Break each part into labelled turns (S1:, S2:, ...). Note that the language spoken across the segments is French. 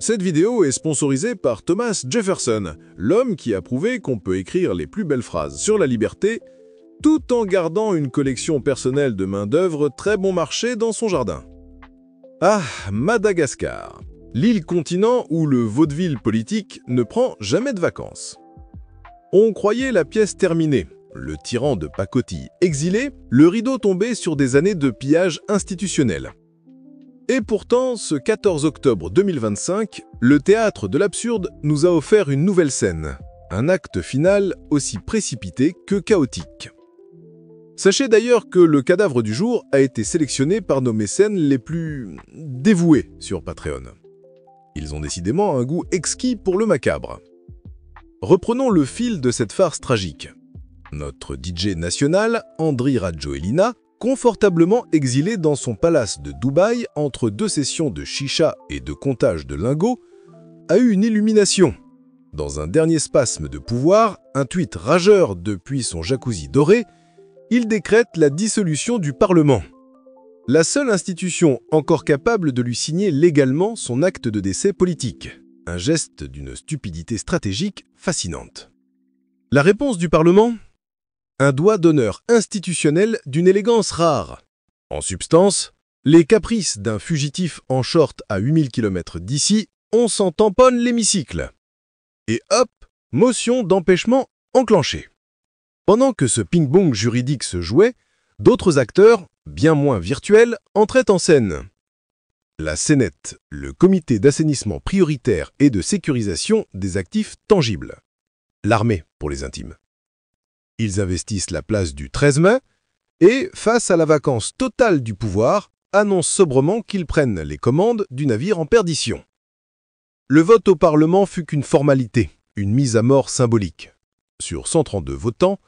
S1: Cette vidéo est sponsorisée par Thomas Jefferson, l'homme qui a prouvé qu'on peut écrire les plus belles phrases sur la liberté tout en gardant une collection personnelle de main-d'œuvre très bon marché dans son jardin. Ah, Madagascar, l'île-continent où le vaudeville politique ne prend jamais de vacances. On croyait la pièce terminée, le tyran de pacotille exilé, le rideau tombé sur des années de pillage institutionnel. Et pourtant, ce 14 octobre 2025, le théâtre de l'absurde nous a offert une nouvelle scène, un acte final aussi précipité que chaotique. Sachez d'ailleurs que le cadavre du jour a été sélectionné par nos mécènes les plus dévoués sur Patreon. Ils ont décidément un goût exquis pour le macabre. Reprenons le fil de cette farce tragique. Notre DJ national, Andry Rajoelina, confortablement exilé dans son palace de Dubaï entre deux sessions de chicha et de comptage de lingots, a eu une illumination. Dans un dernier spasme de pouvoir, un tweet rageur depuis son jacuzzi doré, il décrète la dissolution du Parlement. La seule institution encore capable de lui signer légalement son acte de décès politique. Un geste d'une stupidité stratégique fascinante. La réponse du Parlement ? Un doigt d'honneur institutionnel d'une élégance rare. En substance, les caprices d'un fugitif en short à 8000 km d'ici, on s'en tamponne l'hémicycle. Et hop, motion d'empêchement enclenchée. Pendant que ce ping-pong juridique se jouait, d'autres acteurs, bien moins virtuels, entraient en scène. La Sénète, le comité d'assainissement prioritaire et de sécurisation des actifs tangibles. L'armée, pour les intimes. Ils investissent la place du 13 mai et, face à la vacance totale du pouvoir, annoncent sobrement qu'ils prennent les commandes du navire en perdition. Le vote au Parlement fut qu'une formalité, une mise à mort symbolique. Sur 132 votants,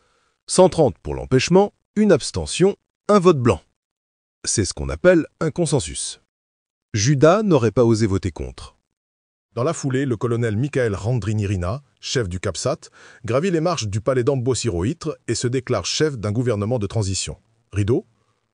S1: 130 pour l'empêchement, une abstention, un vote blanc. C'est ce qu'on appelle un consensus. Judas n'aurait pas osé voter contre.
S2: Dans la foulée, le colonel Michael Randrinirina, chef du CAPSAT, gravit les marches du palais d'Ambosiro-Hitre et se déclare chef d'un gouvernement de transition. Rideau ?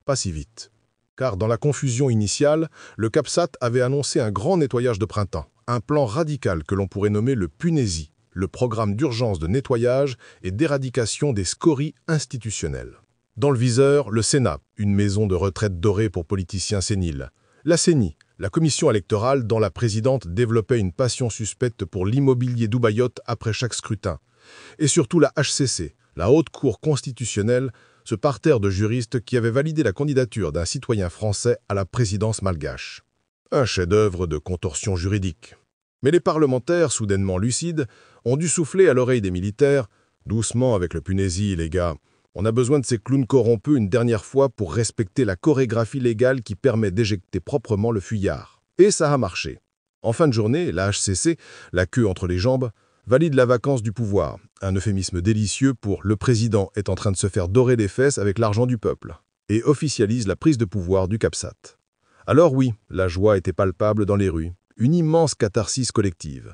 S2: Pas si vite. Car dans la confusion initiale, le CAPSAT avait annoncé un grand nettoyage de printemps, un plan radical que l'on pourrait nommer le PUNESI, le programme d'urgence de nettoyage et d'éradication des scories institutionnelles. Dans le viseur, le Sénat, une maison de retraite dorée pour politiciens séniles. La CENI, la commission électorale dont la présidente développait une passion suspecte pour l'immobilier dubaïote après chaque scrutin. Et surtout la HCC, la Haute Cour constitutionnelle, ce parterre de juristes qui avait validé la candidature d'un citoyen français à la présidence malgache. Un chef-d'œuvre de contorsion juridique. Mais les parlementaires, soudainement lucides, ont dû souffler à l'oreille des militaires « Doucement avec le PUNESI, les gars. On a besoin de ces clowns corrompus une dernière fois pour respecter la chorégraphie légale qui permet d'éjecter proprement le fuyard. » Et ça a marché. En fin de journée, la HCC, la queue entre les jambes, valide la vacance du pouvoir, un euphémisme délicieux pour « le président est en train de se faire dorer les fesses avec l'argent du peuple » et officialise la prise de pouvoir du CAPSAT. Alors oui, la joie était palpable dans les rues, une immense catharsis collective.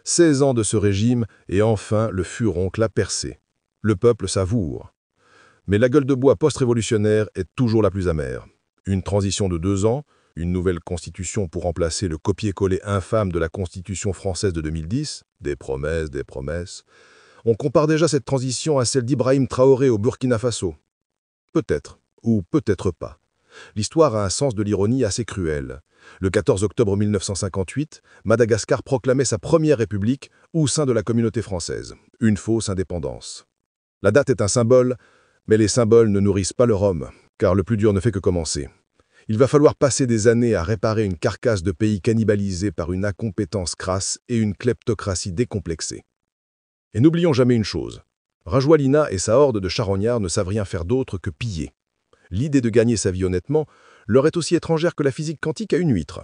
S2: 16 ans de ce régime et enfin le furoncle a percé. Le peuple savoure. Mais la gueule de bois post-révolutionnaire est toujours la plus amère. Une transition de 2 ans, une nouvelle constitution pour remplacer le copier-coller infâme de la constitution française de 2010, des promesses, des promesses. On compare déjà cette transition à celle d'Ibrahim Traoré au Burkina Faso. Peut-être, ou peut-être pas. L'histoire a un sens de l'ironie assez cruel. Le 14 octobre 1958, Madagascar proclamait sa première république au sein de la communauté française, une fausse indépendance. La date est un symbole, mais les symboles ne nourrissent pas leur homme, car le plus dur ne fait que commencer. Il va falloir passer des années à réparer une carcasse de pays cannibalisé par une incompétence crasse et une kleptocratie décomplexée. Et n'oublions jamais une chose, Rajoelina et sa horde de charognards ne savent rien faire d'autre que piller. L'idée de gagner sa vie honnêtement leur est aussi étrangère que la physique quantique à une huître.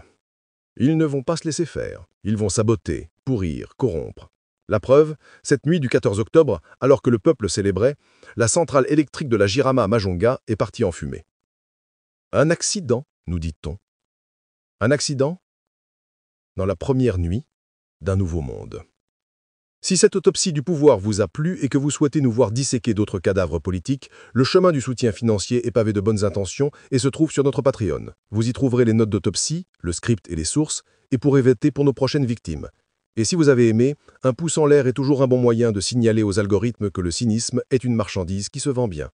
S2: Ils ne vont pas se laisser faire, ils vont saboter, pourrir, corrompre. La preuve, cette nuit du 14 octobre, alors que le peuple célébrait, la centrale électrique de la Jirama à Majunga est partie en fumée. Un accident, nous dit-on. Un accident dans la première nuit d'un nouveau monde. Si cette autopsie du pouvoir vous a plu et que vous souhaitez nous voir disséquer d'autres cadavres politiques, le chemin du soutien financier est pavé de bonnes intentions et se trouve sur notre Patreon. Vous y trouverez les notes d'autopsie, le script et les sources, et pourrez voter pour nos prochaines victimes. Et si vous avez aimé, un pouce en l'air est toujours un bon moyen de signaler aux algorithmes que le cynisme est une marchandise qui se vend bien.